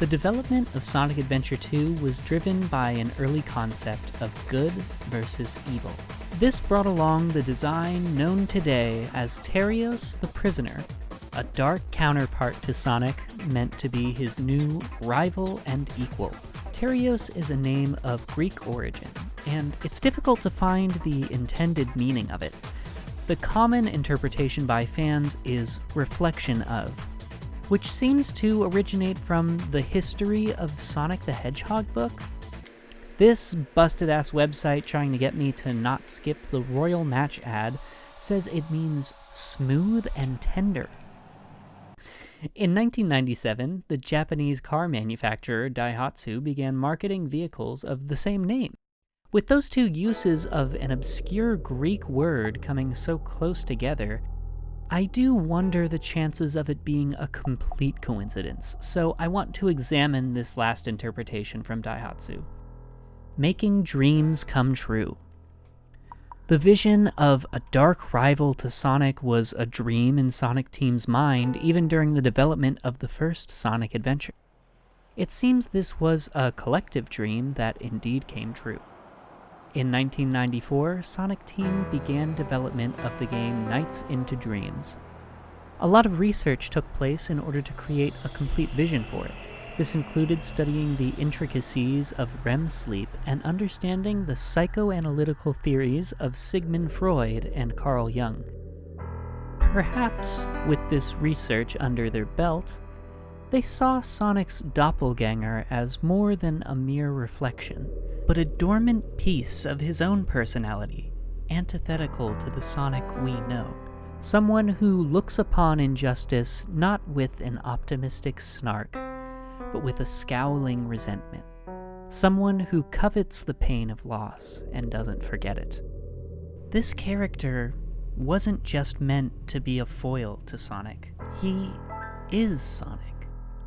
The development of Sonic Adventure 2 was driven by an early concept of good versus evil. This brought along the design known today as Terios the Prisoner, a dark counterpart to Sonic meant to be his new rival and equal. Terios is a name of Greek origin, and it's difficult to find the intended meaning of it. The common interpretation by fans is reflection of, which seems to originate from the History of Sonic the Hedgehog book. This busted-ass website trying to get me to not skip the Royal Match ad says it means smooth and tender. In 1997, the Japanese car manufacturer Daihatsu began marketing vehicles of the same name. With those two uses of an obscure Greek word coming so close together, I do wonder the chances of it being a complete coincidence, so I want to examine this last interpretation from Daihatsu. Making dreams come true. The vision of a dark rival to Sonic was a dream in Sonic Team's mind even during the development of the first Sonic adventure. It seems this was a collective dream that indeed came true. In 1994, Sonic Team began development of the game Nights into Dreams. A lot of research took place in order to create a complete vision for it. This included studying the intricacies of REM sleep and understanding the psychoanalytical theories of Sigmund Freud and Carl Jung. Perhaps, with this research under their belt, they saw Sonic's doppelganger as more than a mere reflection, but a dormant piece of his own personality, antithetical to the Sonic we know. Someone who looks upon injustice not with an optimistic snark, but with a scowling resentment. Someone who covets the pain of loss and doesn't forget it. This character wasn't just meant to be a foil to Sonic. He is Sonic.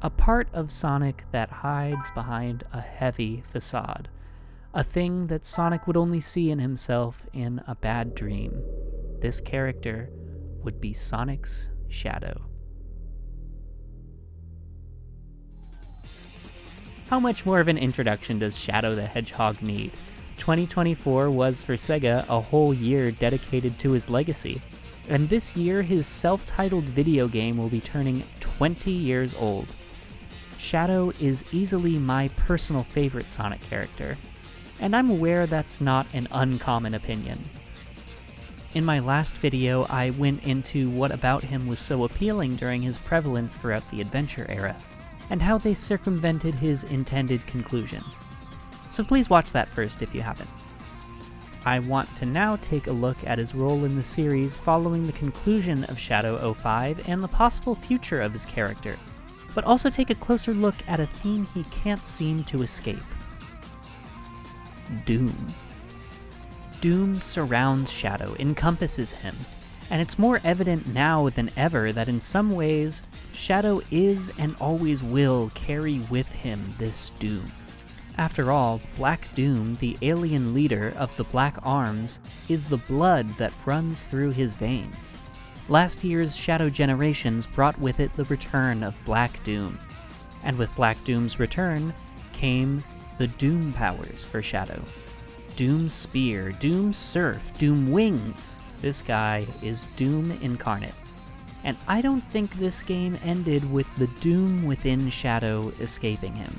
A part of Sonic that hides behind a heavy facade. A thing that Sonic would only see in himself in a bad dream. This character would be Sonic's Shadow. How much more of an introduction does Shadow the Hedgehog need? 2024 was for Sega a whole year dedicated to his legacy, and this year his self-titled video game will be turning 20 years old. Shadow is easily my personal favorite Sonic character, and I'm aware that's not an uncommon opinion. In my last video, I went into what about him was so appealing during his prevalence throughout the adventure era, and how they circumvented his intended conclusion. So please watch that first if you haven't. I want to now take a look at his role in the series following the conclusion of Shadow 05 and the possible future of his character, but also take a closer look at a theme he can't seem to escape. Doom. Doom surrounds Shadow, encompasses him, and it's more evident now than ever that in some ways, Shadow is and always will carry with him this doom. After all, Black Doom, the alien leader of the Black Arms, is the blood that runs through his veins. Last year's Shadow Generations brought with it the return of Black Doom, and with Black Doom's return came the Doom powers for Shadow. Doom Spear, Doom Surf, Doom Wings. This guy is Doom incarnate. And I don't think this game ended with the Doom within Shadow escaping him.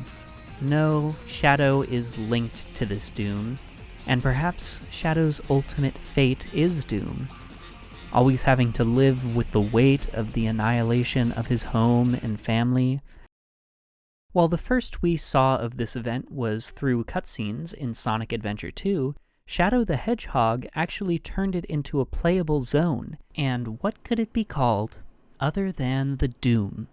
No, Shadow is linked to this Doom, and perhaps Shadow's ultimate fate is Doom, always having to live with the weight of the annihilation of his home and family. While the first we saw of this event was through cutscenes in Sonic Adventure 2, Shadow the Hedgehog actually turned it into a playable zone, and what could it be called other than the Doom?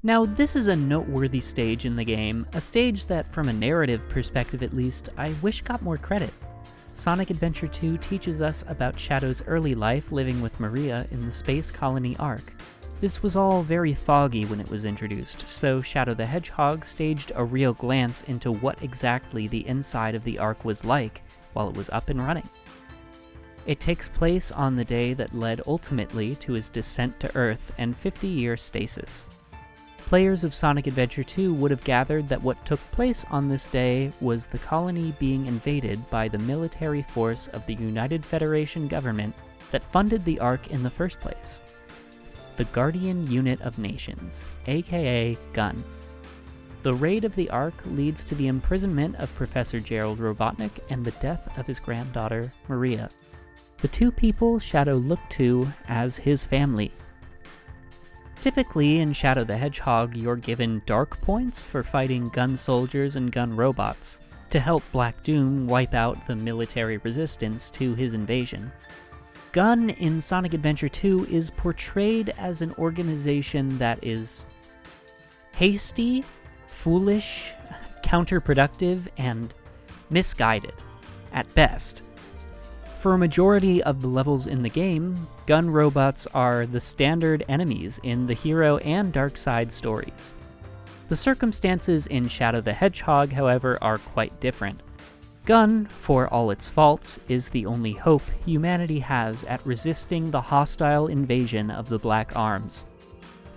Now, this is a noteworthy stage in the game, a stage that, from a narrative perspective at least, I wish got more credit. Sonic Adventure 2 teaches us about Shadow's early life living with Maria in the space colony Ark. This was all very foggy when it was introduced, so Shadow the Hedgehog staged a real glance into what exactly the inside of the Ark was like while it was up and running. It takes place on the day that led ultimately to his descent to Earth and 50-year stasis. Players of Sonic Adventure 2 would have gathered that what took place on this day was the colony being invaded by the military force of the United Federation government that funded the Ark in the first place. The Guardian Unit of Nations, aka GUN. The raid of the Ark leads to the imprisonment of Professor Gerald Robotnik and the death of his granddaughter, Maria. The two people Shadow looked to as his family. Typically, in Shadow the Hedgehog, you're given dark points for fighting gun soldiers and gun robots, to help Black Doom wipe out the military resistance to his invasion. Gun in Sonic Adventure 2 is portrayed as an organization that is hasty, foolish, counterproductive, and misguided, at best. For a majority of the levels in the game, gun robots are the standard enemies in the hero and dark side stories. The circumstances in Shadow the Hedgehog, however, are quite different. Gun, for all its faults, is the only hope humanity has at resisting the hostile invasion of the Black Arms.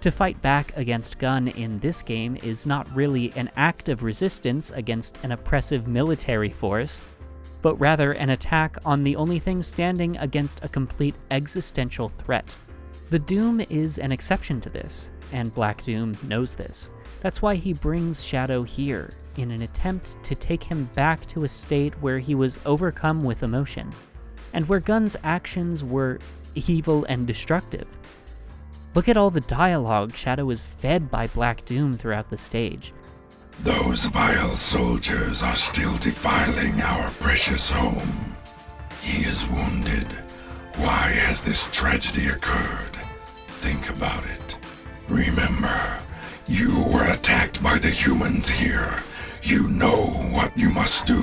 To fight back against Gun in this game is not really an act of resistance against an oppressive military force, but rather an attack on the only thing standing against a complete existential threat. The Doom is an exception to this, and Black Doom knows this. That's why he brings Shadow here, in an attempt to take him back to a state where he was overcome with emotion, and where Gun's actions were evil and destructive. Look at all the dialogue Shadow is fed by Black Doom throughout the stage. Those vile soldiers are still defiling our precious home. He is wounded. Why has this tragedy occurred? Think about it. Remember, you were attacked by the humans here. You know what you must do.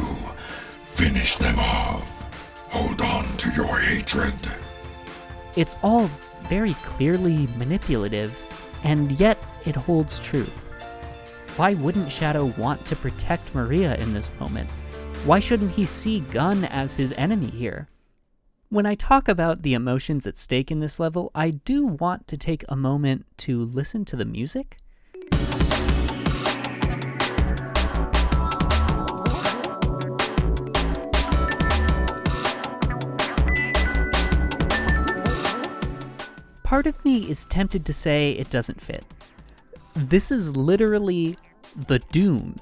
Finish them off. Hold on to your hatred. It's all very clearly manipulative, and yet it holds truth. Why wouldn't Shadow want to protect Maria in this moment? Why shouldn't he see Gun as his enemy here? When I talk about the emotions at stake in this level, I do want to take a moment to listen to the music. Part of me is tempted to say it doesn't fit. This is literally the Doom.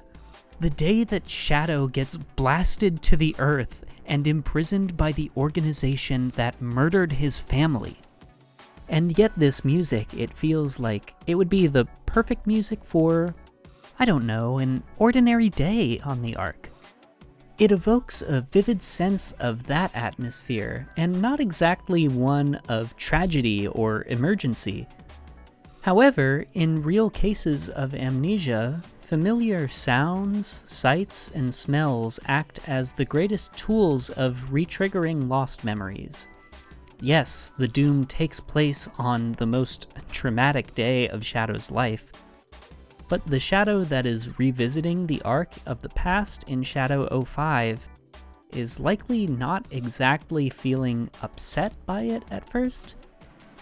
The day that Shadow gets blasted to the earth and imprisoned by the organization that murdered his family. And yet this music, it feels like it would be the perfect music for, I don't know, an ordinary day on the Ark. It evokes a vivid sense of that atmosphere, and not exactly one of tragedy or emergency. However, in real cases of amnesia, familiar sounds, sights, and smells act as the greatest tools of re-triggering lost memories. Yes, the Doom takes place on the most traumatic day of Shadow's life, but the Shadow that is revisiting the arc of the past in Shadow 05 is likely not exactly feeling upset by it at first.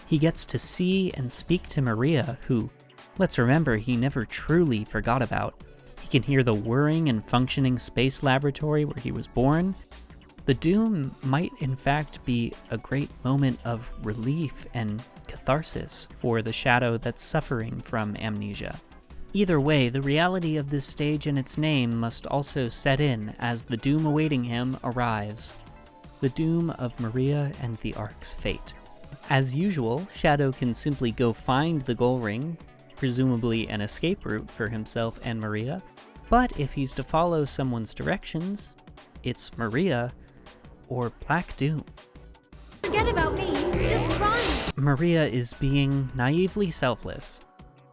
He gets to see and speak to Maria, who, let's remember, he never truly forgot about. He can hear the whirring and functioning space laboratory where he was born. The Doom might in fact be a great moment of relief and catharsis for the Shadow that's suffering from amnesia. Either way, the reality of this stage and its name must also set in as the Doom awaiting him arrives. The Doom of Maria and the Ark's fate. As usual, Shadow can simply go find the goal ring, presumably an escape route for himself and Maria, but if he's to follow someone's directions, it's Maria or Black Doom. Forget about me, just run! Maria is being naively selfless.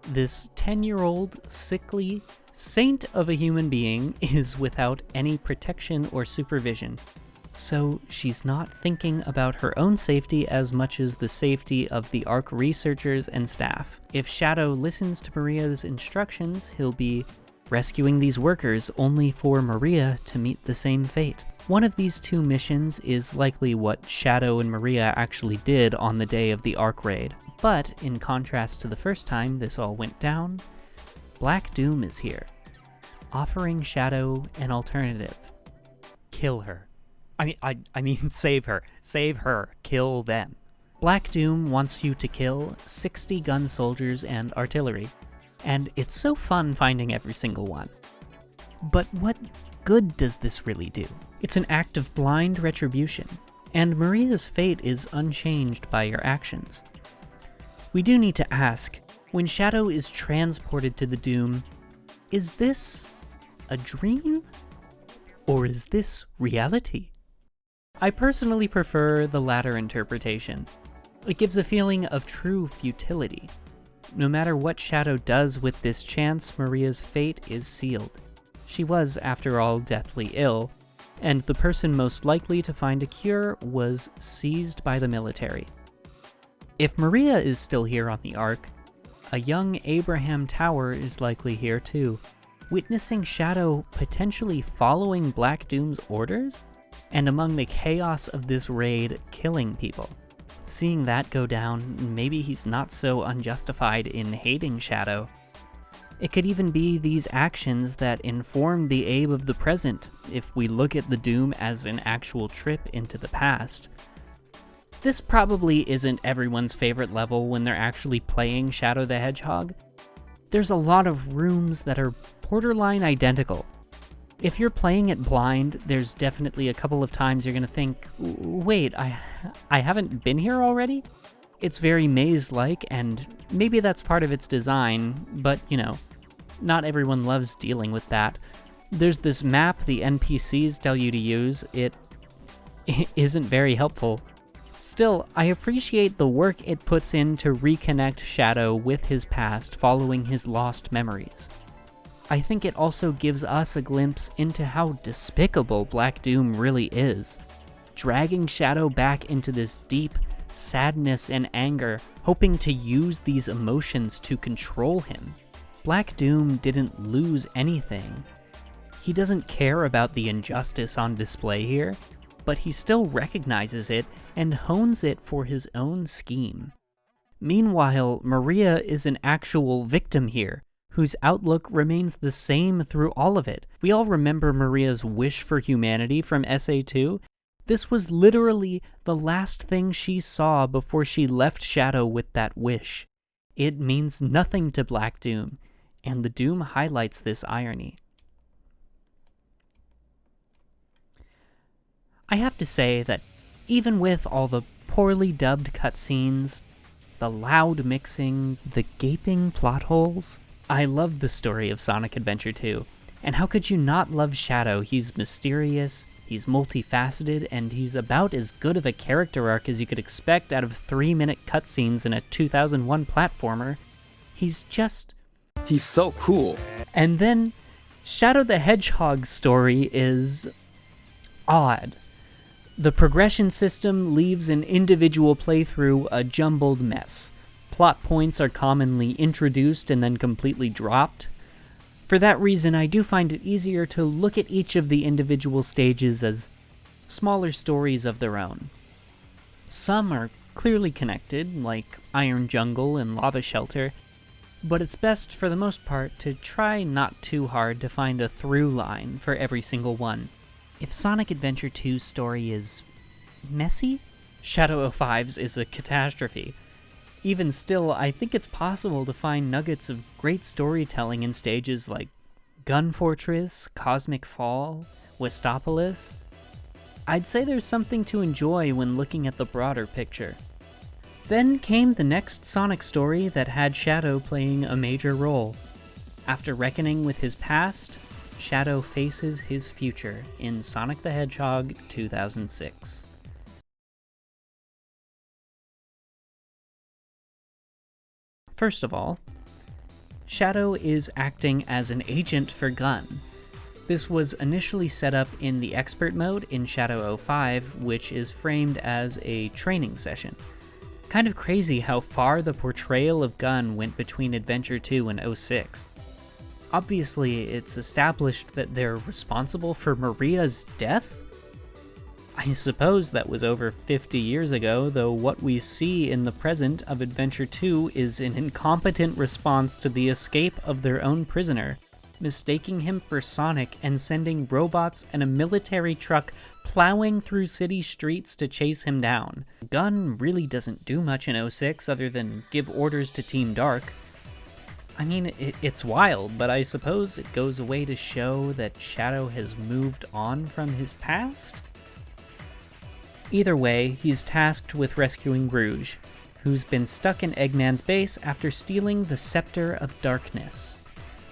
This 10-year-old, sickly saint of a human being is without any protection or supervision. So she's not thinking about her own safety as much as the safety of the Ark researchers and staff. If Shadow listens to Maria's instructions, he'll be rescuing these workers only for Maria to meet the same fate. One of these two missions is likely what Shadow and Maria actually did on the day of the Ark raid. But in contrast to the first time this all went down, Black Doom is here, offering Shadow an alternative. Kill her. I mean, save her. Save her. Kill them. Black Doom wants you to kill 60 gun soldiers and artillery, and it's so fun finding every single one. But what good does this really do? It's an act of blind retribution, and Maria's fate is unchanged by your actions. We do need to ask, when Shadow is transported to the Doom, is this a dream? Or is this reality? I personally prefer the latter interpretation. It gives a feeling of true futility. No matter what Shadow does with this chance, Maria's fate is sealed. She was, after all, deathly ill, and the person most likely to find a cure was seized by the military. If Maria is still here on the Ark, a young Abraham Tower is likely here too, witnessing Shadow potentially following Black Doom's orders, and among the chaos of this raid, killing people. Seeing that go down, maybe he's not so unjustified in hating Shadow. It could even be these actions that inform the Abe of the present, if we look at the Doom as an actual trip into the past. This probably isn't everyone's favorite level when they're actually playing Shadow the Hedgehog. There's a lot of rooms that are borderline identical. If you're playing it blind, there's definitely a couple of times you're gonna think, wait, I haven't been here already? It's very maze-like, and maybe that's part of its design, but, you know, not everyone loves dealing with that. There's this map the NPCs tell you to use. It isn't very helpful. Still, I appreciate the work it puts in to reconnect Shadow with his past following his lost memories. I think it also gives us a glimpse into how despicable Black Doom really is, dragging Shadow back into this deep sadness and anger, hoping to use these emotions to control him. Black Doom didn't lose anything. He doesn't care about the injustice on display here, but he still recognizes it and hones it for his own scheme. Meanwhile, Maria is an actual victim here, whose outlook remains the same through all of it. We all remember Maria's wish for humanity from SA2. This was literally the last thing she saw before she left Shadow with that wish. It means nothing to Black Doom, and the Doom highlights this irony. I have to say that even with all the poorly dubbed cutscenes, the loud mixing, the gaping plot holes, I love the story of Sonic Adventure 2. And how could you not love Shadow? He's mysterious, he's multifaceted, and he's about as good of a character arc as you could expect out of 3-minute cutscenes in a 2001 platformer. He's so cool. And then, Shadow the Hedgehog's story is odd. The progression system leaves an individual playthrough a jumbled mess. Plot points are commonly introduced and then completely dropped. For that reason, I do find it easier to look at each of the individual stages as smaller stories of their own. Some are clearly connected, like Iron Jungle and Lava Shelter, but it's best for the most part to try not too hard to find a through line for every single one. If Sonic Adventure 2's story is messy, Shadow 05's is a catastrophe. Even still, I think it's possible to find nuggets of great storytelling in stages like Gun Fortress, Cosmic Fall, Westopolis. I'd say there's something to enjoy when looking at the broader picture. Then came the next Sonic story that had Shadow playing a major role. After reckoning with his past, Shadow faces his future in Sonic the Hedgehog 2006. First of all, Shadow is acting as an agent for Gun. This was initially set up in the expert mode in Shadow 05, which is framed as a training session. Kind of crazy how far the portrayal of Gun went between Adventure 2 and 06. Obviously, it's established that they're responsible for Maria's death? I suppose that was over 50 years ago, though what we see in the present of Adventure 2 is an incompetent response to the escape of their own prisoner, mistaking him for Sonic and sending robots and a military truck plowing through city streets to chase him down. Gunn really doesn't do much in 06 other than give orders to Team Dark. I mean, it's wild, but I suppose it goes away to show that Shadow has moved on from his past? Either way, he's tasked with rescuing Rouge, who's been stuck in Eggman's base after stealing the Scepter of Darkness.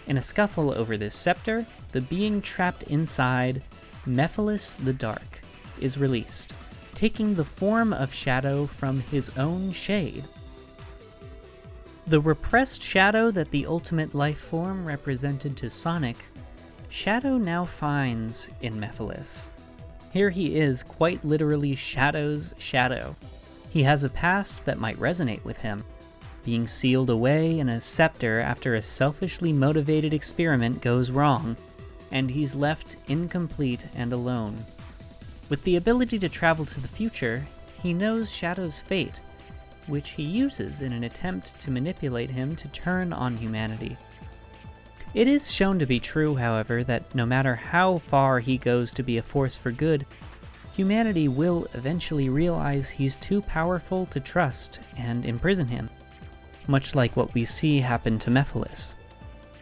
In a scuffle over this scepter, the being trapped inside, Mephiles the Dark, is released, taking the form of Shadow from his own shade. The repressed Shadow that the Ultimate Life Form represented to Sonic, Shadow now finds in Mephiles. Here he is, quite literally Shadow's shadow. He has a past that might resonate with him, being sealed away in a scepter after a selfishly motivated experiment goes wrong, and he's left incomplete and alone. With the ability to travel to the future, he knows Shadow's fate, which he uses in an attempt to manipulate him to turn on humanity. It is shown to be true, however, that no matter how far he goes to be a force for good, humanity will eventually realize he's too powerful to trust and imprison him, much like what we see happen to Mephiles.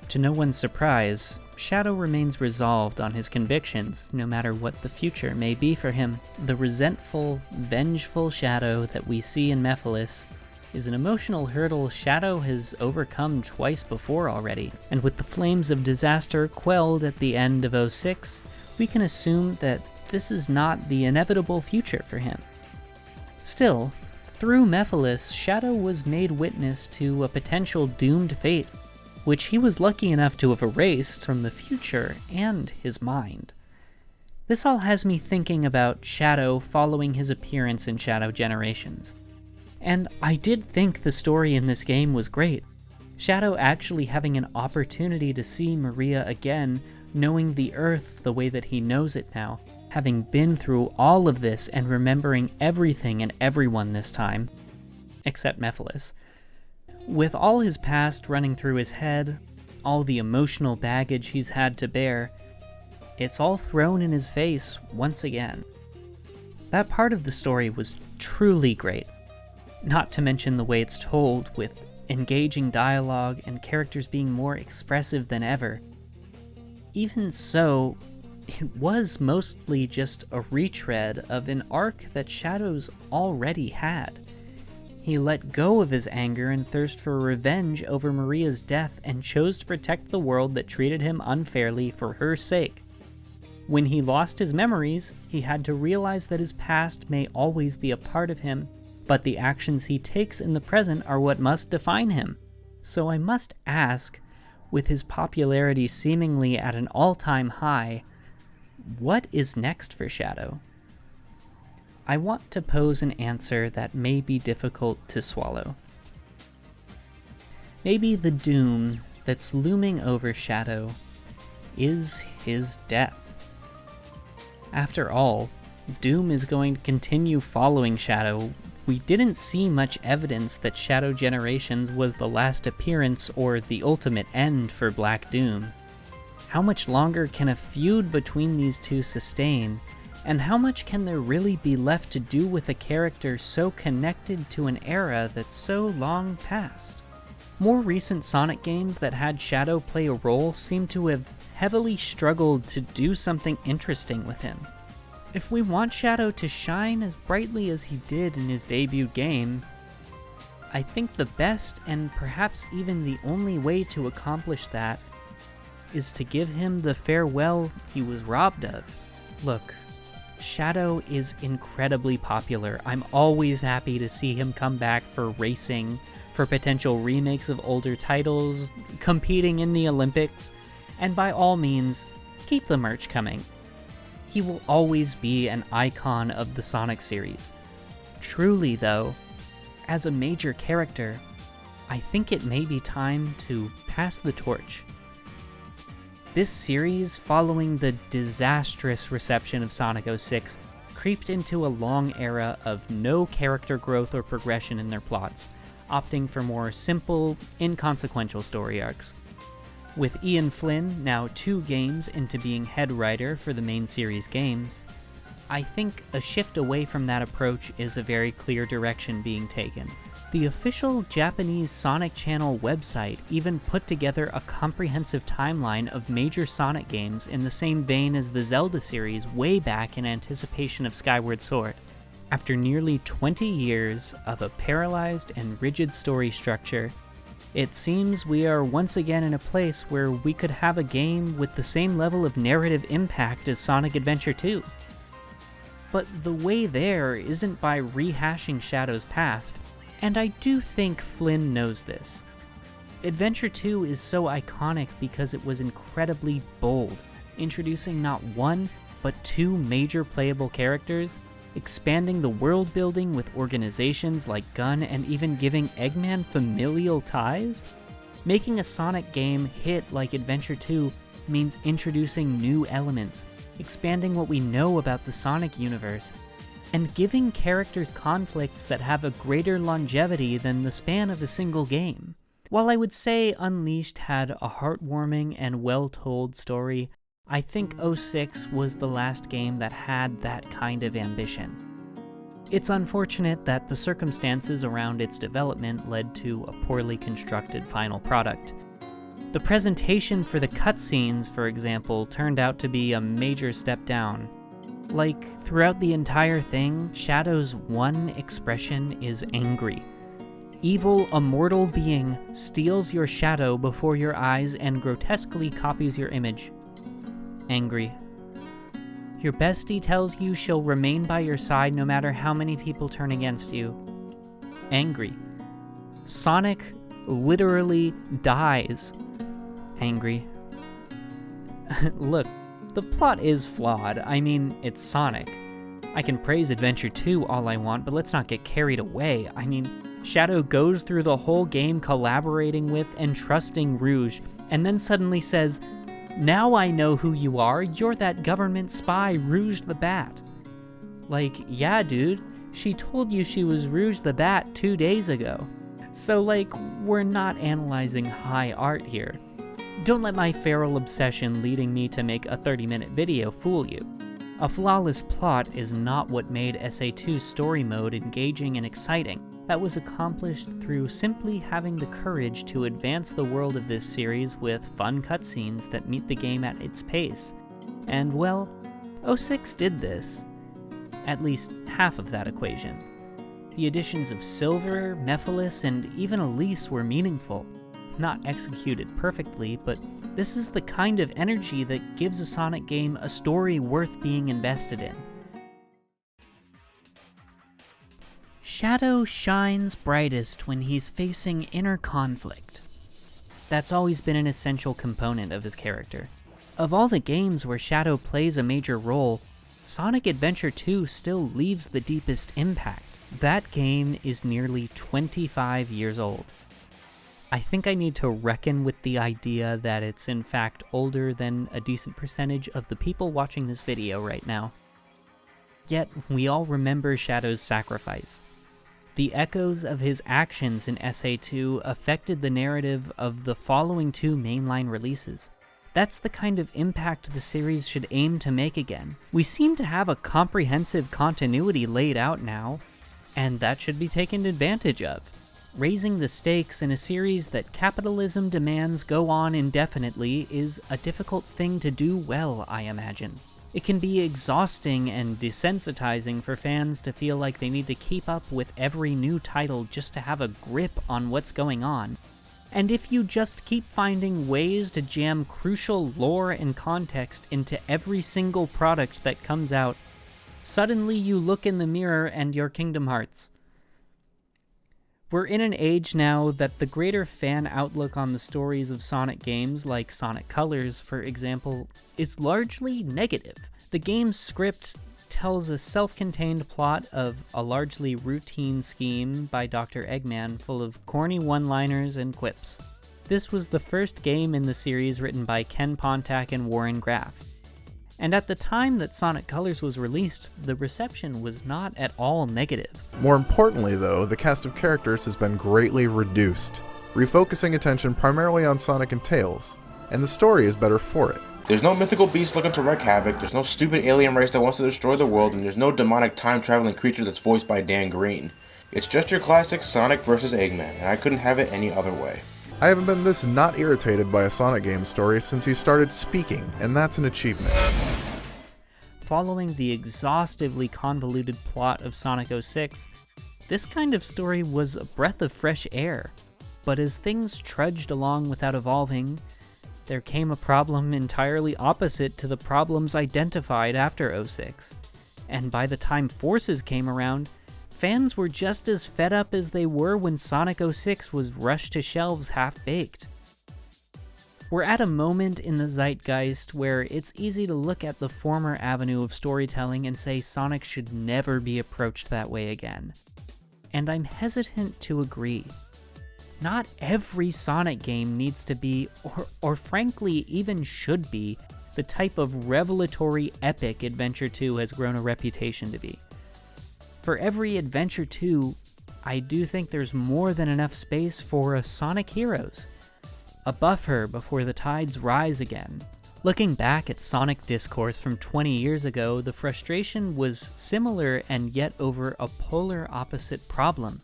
To no one's surprise, Shadow remains resolved on his convictions, no matter what the future may be for him. The resentful, vengeful Shadow that we see in Mephiles is an emotional hurdle Shadow has overcome twice before already, and with the flames of disaster quelled at the end of 06, we can assume that this is not the inevitable future for him. Still, through Mephiles, Shadow was made witness to a potential doomed fate, which he was lucky enough to have erased from the future and his mind. This all has me thinking about Shadow following his appearance in Shadow Generations. And I did think the story in this game was great. Shadow actually having an opportunity to see Maria again, knowing the Earth the way that he knows it now, having been through all of this and remembering everything and everyone this time, except Mephiles. With all his past running through his head, all the emotional baggage he's had to bear, it's all thrown in his face once again. That part of the story was truly great. Not to mention the way it's told, with engaging dialogue and characters being more expressive than ever. Even so, it was mostly just a retread of an arc that Shadow's already had. He let go of his anger and thirst for revenge over Maria's death and chose to protect the world that treated him unfairly for her sake. When he lost his memories, he had to realize that his past may always be a part of him, but the actions he takes in the present are what must define him. So I must ask, with his popularity seemingly at an all-time high, what is next for Shadow? I want to pose an answer that may be difficult to swallow. Maybe the doom that's looming over Shadow is his death. After all, Doom is going to continue following Shadow. We didn't see much evidence that Shadow Generations was the last appearance or the ultimate end for Black Doom. How much longer can a feud between these two sustain? And how much can there really be left to do with a character so connected to an era that's so long past? More recent Sonic games that had Shadow play a role seem to have heavily struggled to do something interesting with him. If we want Shadow to shine as brightly as he did in his debut game, I think the best and perhaps even the only way to accomplish that is to give him the farewell he was robbed of. Look, Shadow is incredibly popular. I'm always happy to see him come back for racing, for potential remakes of older titles, competing in the Olympics, and by all means, keep the merch coming. He will always be an icon of the Sonic series. Truly, though, as a major character, I think it may be time to pass the torch. This series, following the disastrous reception of Sonic 06, creeped into a long era of no character growth or progression in their plots, opting for more simple, inconsequential story arcs. With Ian Flynn now 2 games into being head writer for the main series games, I think a shift away from that approach is a very clear direction being taken. The official Japanese Sonic Channel website even put together a comprehensive timeline of major Sonic games in the same vein as the Zelda series way back in anticipation of Skyward Sword. After nearly 20 years of a paralyzed and rigid story structure, it seems we are once again in a place where we could have a game with the same level of narrative impact as Sonic Adventure 2. But the way there isn't by rehashing Shadow's past, and I do think Flynn knows this. Adventure 2 is so iconic because it was incredibly bold, introducing not 1, but 2 major playable characters, expanding the world building with organizations like Gun, and even giving Eggman familial ties? Making a Sonic game hit like Adventure 2 means introducing new elements, expanding what we know about the Sonic universe, and giving characters conflicts that have a greater longevity than the span of a single game. While I would say Unleashed had a heartwarming and well-told story, I think 06 was the last game that had that kind of ambition. It's unfortunate that the circumstances around its development led to a poorly constructed final product. The presentation for the cutscenes, for example, turned out to be a major step down. Like, throughout the entire thing, Shadow's one expression is angry. Evil, immortal being steals your shadow before your eyes and grotesquely copies your image. Angry. Your bestie tells you she'll remain by your side no matter how many people turn against you. Angry. Sonic literally dies. Angry. Look, the plot is flawed. I mean, it's Sonic. I can praise Adventure 2 all I want, but let's not get carried away. I mean, Shadow goes through the whole game collaborating with and trusting Rouge, and then suddenly says, "Now I know who you are, you're that government spy, Rouge the Bat." Like, yeah dude, she told you she was Rouge the Bat 2 days ago. So like, we're not analyzing high art here. Don't let my feral obsession leading me to make a 30-minute video fool you. A flawless plot is not what made SA2's story mode engaging and exciting. That was accomplished through simply having the courage to advance the world of this series with fun cutscenes that meet the game at its pace. And well, 06 did this. At least half of that equation. The additions of Silver, Mephiles, and even Elise were meaningful. Not executed perfectly, but this is the kind of energy that gives a Sonic game a story worth being invested in. Shadow shines brightest when he's facing inner conflict. That's always been an essential component of his character. Of all the games where Shadow plays a major role, Sonic Adventure 2 still leaves the deepest impact. That game is nearly 25 years old. I think I need to reckon with the idea that it's in fact older than a decent percentage of the people watching this video right now. Yet, we all remember Shadow's sacrifice. The echoes of his actions in SA2 affected the narrative of the following 2 mainline releases. That's the kind of impact the series should aim to make again. We seem to have a comprehensive continuity laid out now, and that should be taken advantage of. Raising the stakes in a series that capitalism demands go on indefinitely is a difficult thing to do well, I imagine. It can be exhausting and desensitizing for fans to feel like they need to keep up with every new title just to have a grip on what's going on. And if you just keep finding ways to jam crucial lore and context into every single product that comes out, suddenly you look in the mirror and you're Kingdom Hearts. We're in an age now that the greater fan outlook on the stories of Sonic games, like Sonic Colors, for example, is largely negative. The game's script tells a self-contained plot of a largely routine scheme by Dr. Eggman full of corny one-liners and quips. This was the first game in the series written by Ken Pontac and Warren Graff. And at the time that Sonic Colors was released, the reception was not at all negative. More importantly though, the cast of characters has been greatly reduced, refocusing attention primarily on Sonic and Tails, and the story is better for it. There's no mythical beast looking to wreak havoc, there's no stupid alien race that wants to destroy the world, and there's no demonic time-traveling creature that's voiced by Dan Green. It's just your classic Sonic vs. Eggman, and I couldn't have it any other way. I haven't been this not irritated by a Sonic game story since he started speaking, and that's an achievement. Following the exhaustively convoluted plot of Sonic 06, this kind of story was a breath of fresh air. But as things trudged along without evolving, there came a problem entirely opposite to the problems identified after 06. And by the time Forces came around, fans were just as fed up as they were when Sonic 06 was rushed to shelves half-baked. We're at a moment in the zeitgeist where it's easy to look at the former avenue of storytelling and say Sonic should never be approached that way again. And I'm hesitant to agree. Not every Sonic game needs to be, or frankly even should be, the type of revelatory epic Adventure 2 has grown a reputation to be. For every Adventure 2, I do think there's more than enough space for a Sonic Heroes. A buffer before the tides rise again. Looking back at Sonic discourse from 20 years ago, the frustration was similar and yet over a polar opposite problem.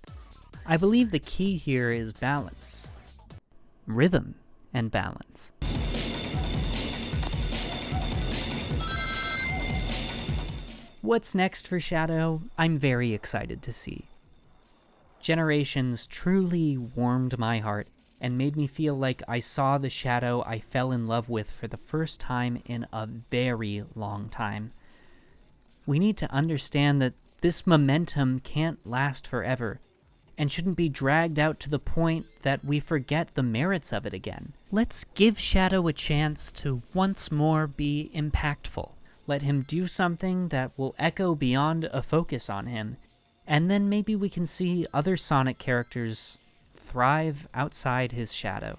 I believe the key here is balance. Rhythm and balance. What's next for Shadow? I'm very excited to see. Generations truly warmed my heart and made me feel like I saw the Shadow I fell in love with for the first time in a very long time. We need to understand that this momentum can't last forever, and shouldn't be dragged out to the point that we forget the merits of it again. Let's give Shadow a chance to once more be impactful. Let him do something that will echo beyond a focus on him, and then maybe we can see other Sonic characters thrive outside his shadow.